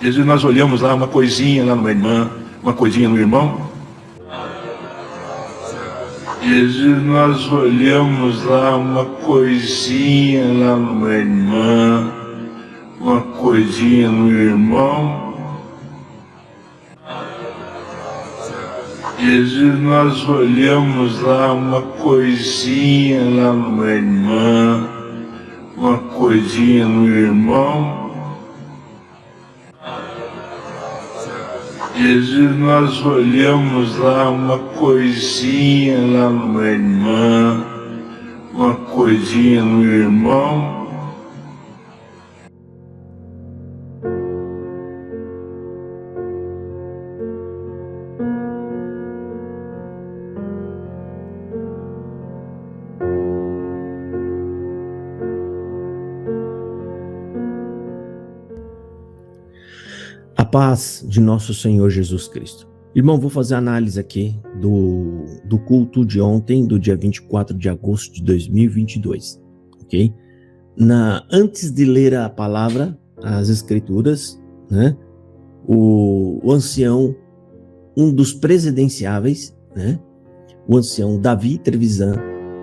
Às vezes nós olhamos lá uma coisinha lá numa irmã, uma coisinha no irmão. Às vezes nós olhamos lá uma coisinha lá numa irmã, uma coisinha no irmão. Às vezes nós olhamos lá uma coisinha lá numa irmã, uma coisinha no irmão. Às vezes nós olhamos lá uma coisinha lá numa irmã, uma coisinha no irmão. A paz de nosso Senhor Jesus Cristo. Irmão, vou fazer a análise aqui do culto de ontem, do dia 24 de agosto de 2022, ok? Antes de ler a palavra, as escrituras, né? O ancião, um dos presidenciáveis, né? O ancião Davi Trevisan,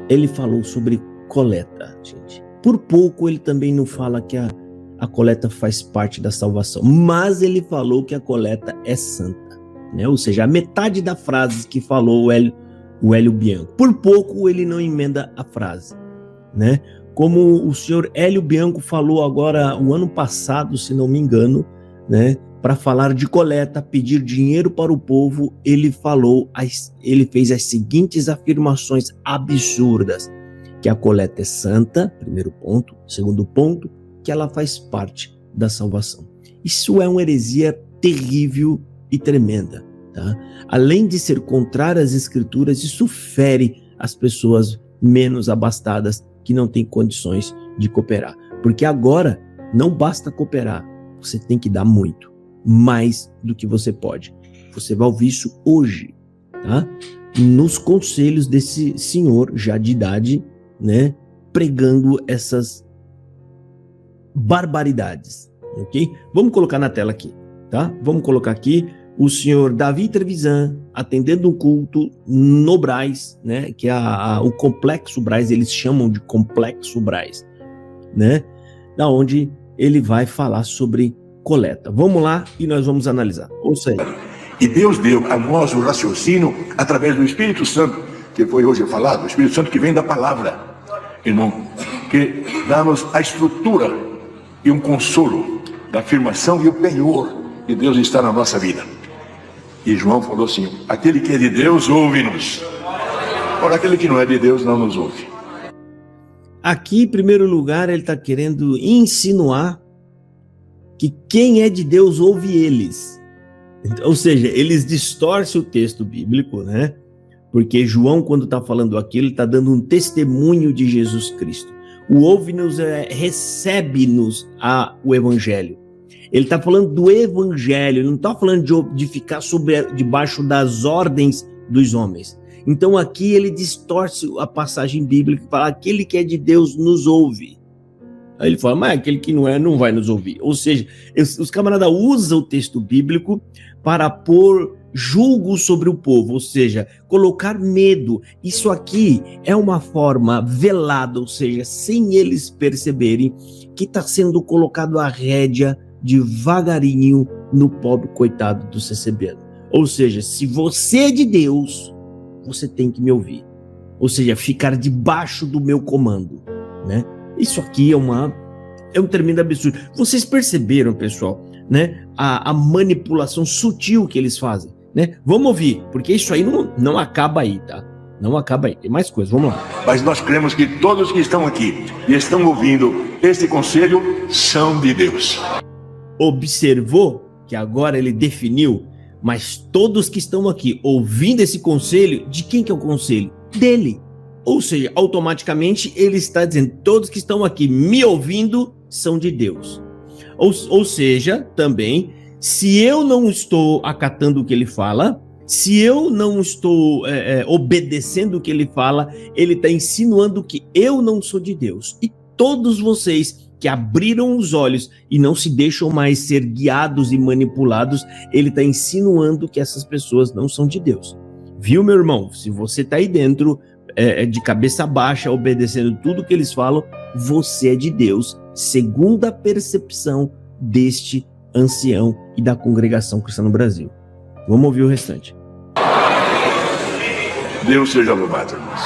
ele falou sobre coleta, gente. Por pouco ele também não fala que a coleta faz parte da salvação, mas ele falou que a coleta é santa, né? Ou seja, a metade da frase que falou o Hélio Bianco. Por pouco ele não emenda a frase, né? Como o senhor Hélio Bianco falou agora, o ano passado, se não me engano, né? Para falar de coleta, pedir dinheiro para o povo, ele fez as seguintes afirmações absurdas: que a coleta é santa, primeiro ponto. Segundo ponto, que ela faz parte da salvação. Isso é uma heresia terrível e tremenda, tá? Além de ser contrário às escrituras, isso fere as pessoas menos abastadas que não têm condições de cooperar. Porque agora não basta cooperar, você tem que dar muito, mais do que você pode. Você vai ouvir isso hoje, tá? Nos conselhos desse senhor já de idade, né? Pregando essas barbaridades, ok? Vamos colocar na tela aqui, tá? Vamos colocar aqui o senhor Davi Trevisan atendendo um culto no Brás, né? Que é o Complexo Brás, eles chamam de Complexo Brás, né? Da onde ele vai falar sobre coleta. Vamos lá e nós vamos analisar. Ouça aí. E Deus deu a nós o raciocínio através do Espírito Santo, que foi hoje falado, o Espírito Santo que vem da palavra, irmão, que dá-nos a estrutura e um consolo da afirmação e o penhor de Deus está na nossa vida. E João falou assim: aquele que é de Deus, ouve-nos. Ora, aquele que não é de Deus, não nos ouve. Aqui, em primeiro lugar, ele está querendo insinuar que quem é de Deus ouve eles. Ou seja, eles distorcem o texto bíblico, né? Porque João, quando está falando aquilo, ele está dando um testemunho de Jesus Cristo. O ouve-nos recebe-nos o evangelho. Ele está falando do evangelho, ele não está falando de ficar debaixo das ordens dos homens. Então aqui ele distorce a passagem bíblica e fala: aquele que é de Deus nos ouve. Aí ele fala: mas aquele que não é, não vai nos ouvir. Ou seja, os camaradas usam o texto bíblico para pôr julgo sobre o povo, ou seja, colocar medo. Isso aqui é uma forma velada, ou seja, sem eles perceberem que está sendo colocado a rédea devagarinho no pobre coitado do CCBano. Ou seja, se você é de Deus, você tem que me ouvir. Ou seja, ficar debaixo do meu comando, né? Isso aqui é um tremendo absurdo. Vocês perceberam, pessoal, né? A manipulação sutil que eles fazem, né? Vamos ouvir, porque isso aí não acaba aí, tá? Não acaba aí, tem mais coisa, vamos lá. Mas nós cremos que todos que estão aqui e estão ouvindo este conselho são de Deus. Observou que agora ele definiu, mas todos que estão aqui ouvindo esse conselho, de quem que é o conselho? Dele. Ou seja, automaticamente ele está dizendo: todos que estão aqui me ouvindo são de Deus. Ou seja, também, se eu não estou acatando o que ele fala, se eu não estou obedecendo o que ele fala, ele está insinuando que eu não sou de Deus. E todos vocês que abriram os olhos e não se deixam mais ser guiados e manipulados, ele está insinuando que essas pessoas não são de Deus. Viu, meu irmão? Se você está aí dentro, de cabeça baixa, obedecendo tudo que eles falam, você é de Deus, segundo a percepção deste ancião e da congregação cristã no Brasil. Vamos ouvir o restante. Deus seja louvado, irmãos.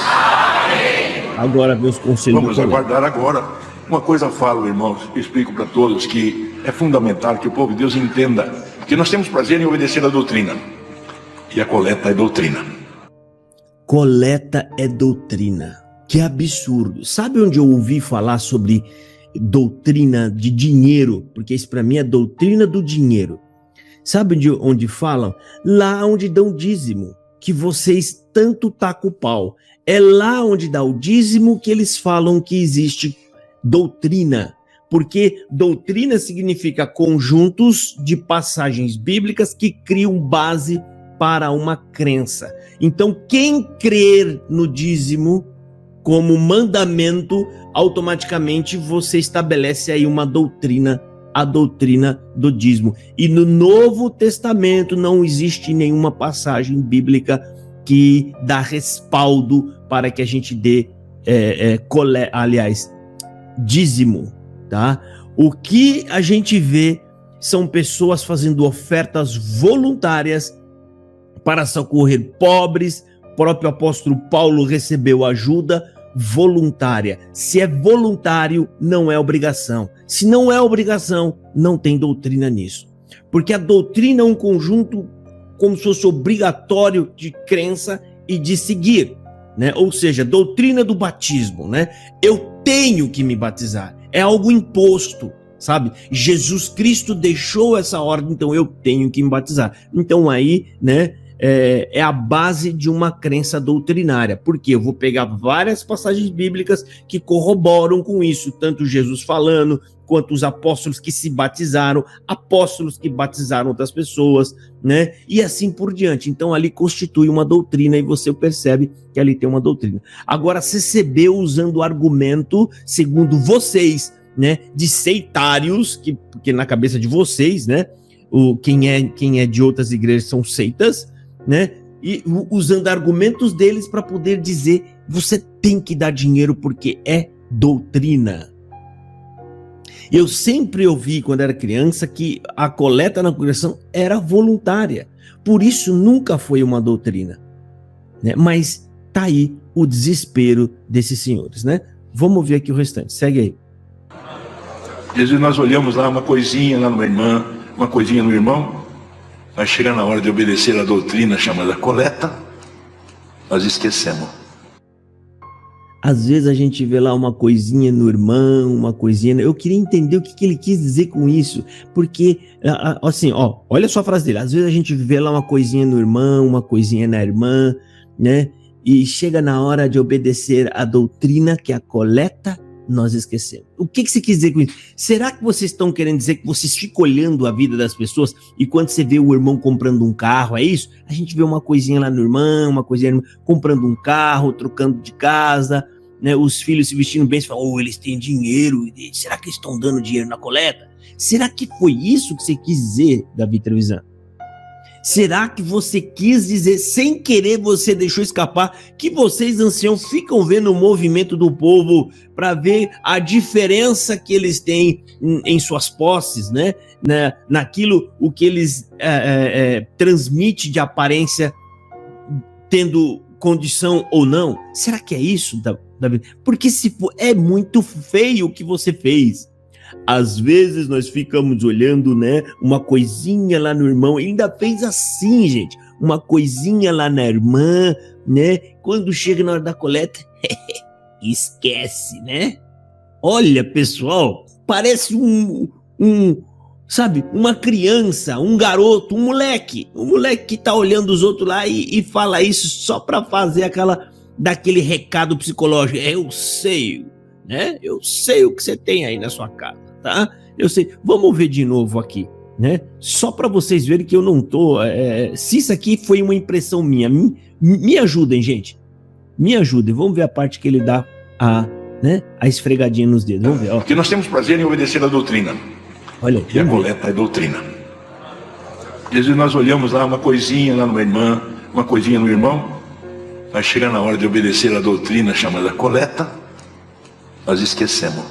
Agora vem os conselhos. Vamos aguardar agora. Uma coisa falo, irmãos, explico para todos que é fundamental que o povo de Deus entenda que nós temos prazer em obedecer a doutrina. E a coleta é doutrina. Coleta é doutrina. Que absurdo. Sabe onde eu ouvi falar sobre doutrina de dinheiro? Porque isso para mim é doutrina do dinheiro. Sabe onde falam? Lá onde dão dízimo, que vocês tanto tacam o pau. É lá onde dá o dízimo que eles falam que existe doutrina. Porque doutrina significa conjuntos de passagens bíblicas que criam base para uma crença. Então, quem crer no dízimo como mandamento, automaticamente você estabelece aí uma doutrina, a doutrina do dízimo. E no Novo Testamento não existe nenhuma passagem bíblica que dá respaldo para que a gente dê, dízimo, tá? O que a gente vê são pessoas fazendo ofertas voluntárias para socorrer pobres. O próprio apóstolo Paulo recebeu ajuda voluntária. Se é voluntário, não é obrigação. Se não é obrigação, não tem doutrina nisso. Porque a doutrina é um conjunto como se fosse obrigatório de crença e de seguir, né? Ou seja, doutrina do batismo, né? Eu tenho que me batizar. É algo imposto, sabe? Jesus Cristo deixou essa ordem, então eu tenho que me batizar. Então aí, né? É a base de uma crença doutrinária, porque eu vou pegar várias passagens bíblicas que corroboram com isso, tanto Jesus falando, quanto os apóstolos que se batizaram, apóstolos que batizaram outras pessoas, né? E assim por diante. Então ali constitui uma doutrina e você percebe que ali tem uma doutrina. Agora, CCB usando o argumento, segundo vocês, né, de seitários, porque na cabeça de vocês, né, quem é de outras igrejas são seitas, né? E usando argumentos deles para poder dizer: você tem que dar dinheiro porque é doutrina. Eu sempre ouvi quando era criança que a coleta na congregação era voluntária, por isso nunca foi uma doutrina, né? Mas tá aí o desespero desses senhores, né? Vamos ver aqui o restante, segue aí. Às vezes nós olhamos lá uma coisinha lá numa irmã, uma coisinha no irmão. Mas chega na hora de obedecer a doutrina chamada coleta, nós esquecemos. Às vezes a gente vê lá uma coisinha no irmão, uma coisinha... Eu queria entender o que ele quis dizer com isso, porque, assim, ó, olha só a frase dele. Às vezes a gente vê lá uma coisinha no irmão, uma coisinha na irmã, né? E chega na hora de obedecer a doutrina, que é a coleta, nós esquecemos. O que você quis dizer com isso? Será que vocês estão querendo dizer que vocês ficam olhando a vida das pessoas e quando você vê o irmão comprando um carro, é isso? A gente vê uma coisinha lá no irmão, uma coisinha no irmão, comprando um carro, trocando de casa, né? Os filhos se vestindo bem, você fala: oh, eles têm dinheiro, será que eles estão dando dinheiro na coleta? Será que foi isso que você quis dizer, Davi Trevisan? Será que você quis dizer, sem querer você deixou escapar, que vocês anciãos ficam vendo o movimento do povo para ver a diferença que eles têm em suas posses, né? Naquilo o que eles transmitem de aparência, tendo condição ou não? Será que é isso, Davi? Porque se for, é muito feio o que você fez. Às vezes nós ficamos olhando, né, uma coisinha lá no irmão. Ele ainda fez assim, gente, uma coisinha lá na irmã, né? Quando chega na hora da coleta, esquece, né? Olha, pessoal, parece sabe, uma criança, um garoto, um moleque que tá olhando os outros lá e fala isso só para fazer daquele recado psicológico. Eu sei, né? Eu sei o que você tem aí na sua casa, tá? Eu sei. Vamos ver de novo aqui, né? Só para vocês verem que eu não tô... se isso aqui foi uma impressão minha, me ajudem, gente. Me ajudem. Vamos ver a parte que ele dá a né? A esfregadinha nos dedos. Vamos ver, ó. Porque nós temos prazer em obedecer a doutrina. Olha, E a coleta é doutrina. Às vezes nós olhamos lá uma coisinha lá numa irmã, uma coisinha no irmão, mas chega na hora de obedecer a doutrina chamada coleta, nós esquecemos.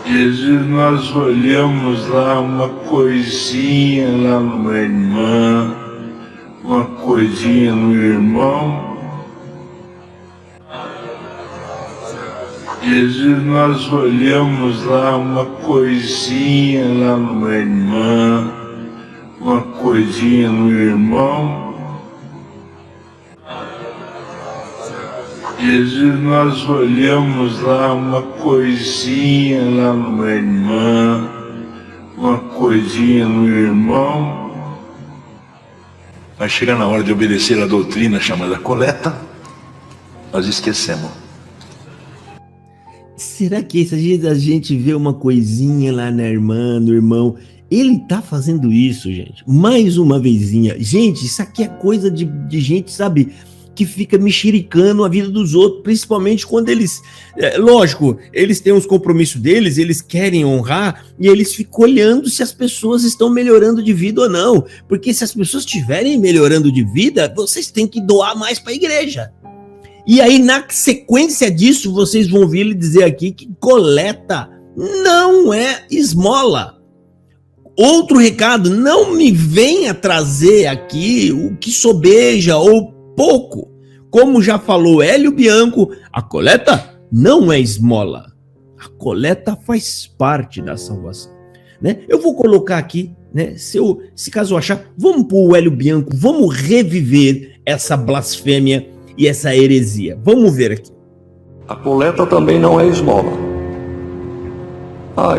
Às vezes nós olhamos lá uma coisinha lá numa irmã, uma coisinha no irmão, às vezes nós olhamos lá uma coisinha lá numa irmã, uma coisinha no irmão, às vezes nós olhamos lá uma coisinha lá numa irmã, uma coisinha no irmão, mas chega na hora de obedecer a doutrina chamada coleta, nós esquecemos. Será que às vezes a gente vê uma coisinha lá na irmã, no irmão? Ele tá fazendo isso, gente. Mais uma vezinha. Gente, isso aqui é coisa de gente, sabe, que fica mexericando a vida dos outros, principalmente quando eles... lógico, eles têm os compromissos deles, eles querem honrar, e eles ficam olhando se as pessoas estão melhorando de vida ou não. Porque se as pessoas estiverem melhorando de vida, vocês têm que doar mais para a igreja. E aí, na sequência disso, vocês vão ouvir ele dizer aqui que coleta não é esmola. Outro recado, não me venha trazer aqui o que sobeja ou pouco. Como já falou Hélio Bianco, a coleta não é esmola. A coleta faz parte da salvação. Né? Eu vou colocar aqui, né, se caso eu achar, vamos pôr o Hélio Bianco, vamos reviver essa blasfêmia e essa heresia. Vamos ver aqui. A coleta também não é esmola.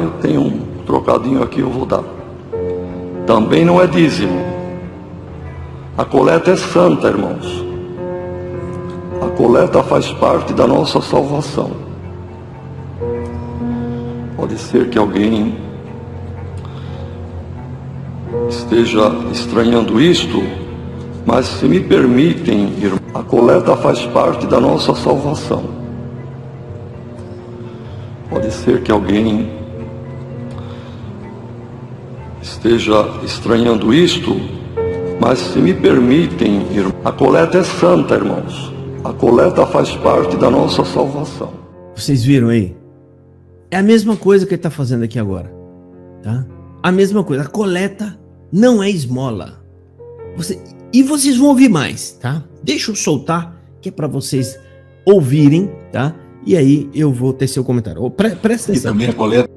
Eu tenho um trocadinho aqui, eu vou dar. Também não é dízimo. A coleta é santa, irmãos. A coleta faz parte da nossa salvação. Pode ser que alguém esteja estranhando isto, mas se me permitem, irmãos, a coleta faz parte da nossa salvação. Pode ser que alguém esteja estranhando isto, mas se me permitem, irmãos, a coleta é santa, irmãos. A coleta faz parte da nossa salvação. Vocês viram aí? É a mesma coisa que ele está fazendo aqui agora, tá? A mesma coisa. A coleta não é esmola. E vocês vão ouvir mais, tá? Deixa eu soltar, que é para vocês ouvirem, tá? E aí eu vou ter seu comentário. Presta atenção. E também a coleta